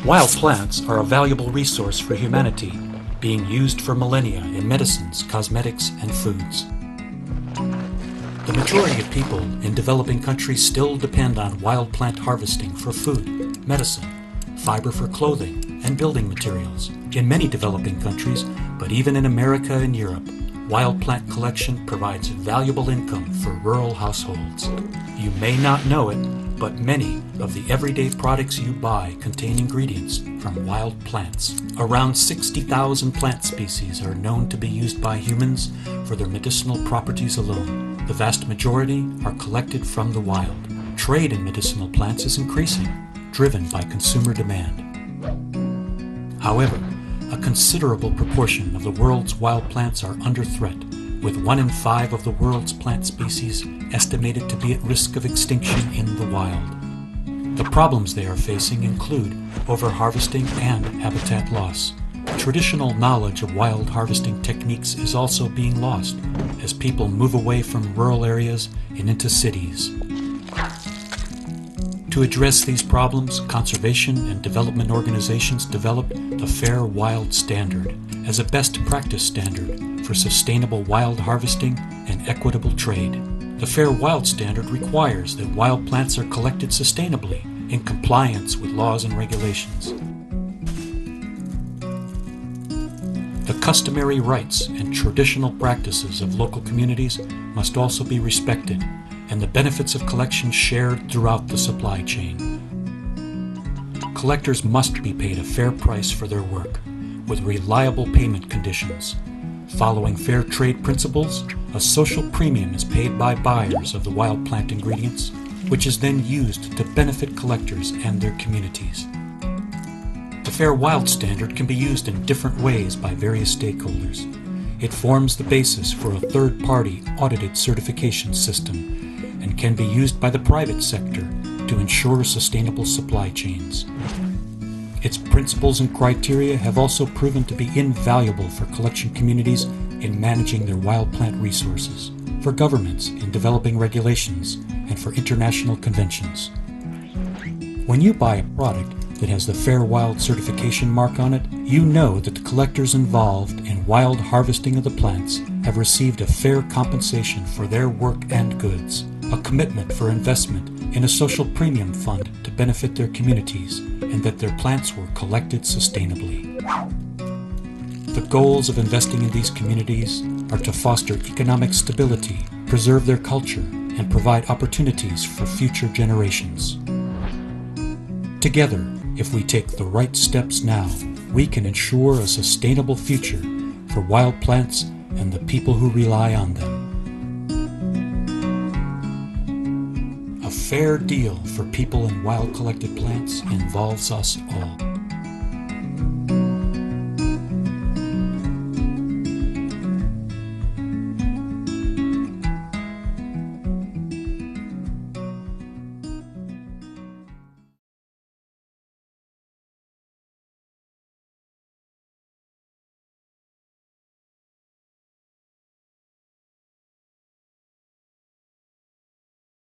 Wild plants are a valuable resource for humanity, being used for millennia in medicines, cosmetics, and foods. The majority of people in developing countries still depend on wild plant harvesting for food, medicine, fiber for clothing, and building materials. In many developing countries, but even in America and Europe, wild plant collection provides valuable income for rural households. You may not know it, but many of the everyday products you buy contain ingredients from wild plants. Around 60,000 plant species are known to be used by humans for their medicinal properties alone. The vast majority are collected from the wild. Trade in medicinal plants is increasing, driven by consumer demand. However, a considerable proportion of the world's wild plants are under threat, with 1 in 5 of the world's plant species estimated to be at risk of extinction in the wild. The problems they are facing include overharvesting and habitat loss. Traditional knowledge of wild harvesting techniques is also being lost as people move away from rural areas and into cities. To address these problems, conservation and development organizations developed the FairWild Standard as a best practice standard for sustainable wild harvesting and equitable trade. The FairWild Standard requires that wild plants are collected sustainably in compliance with laws and regulations. The customary rights and traditional practices of local communities must also be respected, and the benefits of collection shared throughout the supply chain. Collectors must be paid a fair price for their work, with reliable payment conditions. Following fair trade principles, a social premium is paid by buyers of the wild plant ingredients, which is then used to benefit collectors and their communities. The FairWild Standard can be used in different ways by various stakeholders. It forms the basis for a third-party audited certification system and can be used by the private sector to ensure sustainable supply chains. Its principles and criteria have also proven to be invaluable for collection communities in managing their wild plant resources, for governments in developing regulations, and for international conventions. When you buy a product that has the FairWild certification mark on it, you know that the collectors involved in wild harvesting of the plants have received a fair compensation for their work and goods, a commitment for investment in a social premium fund to benefit their communities, and that their plants were collected sustainably. The goals of investing in these communities are to foster economic stability, preserve their culture, and provide opportunities for future generations. Together, if we take the right steps now, we can ensure a sustainable future for wild plants and the people who rely on them. A fair deal for people and wild collected plants involves us all.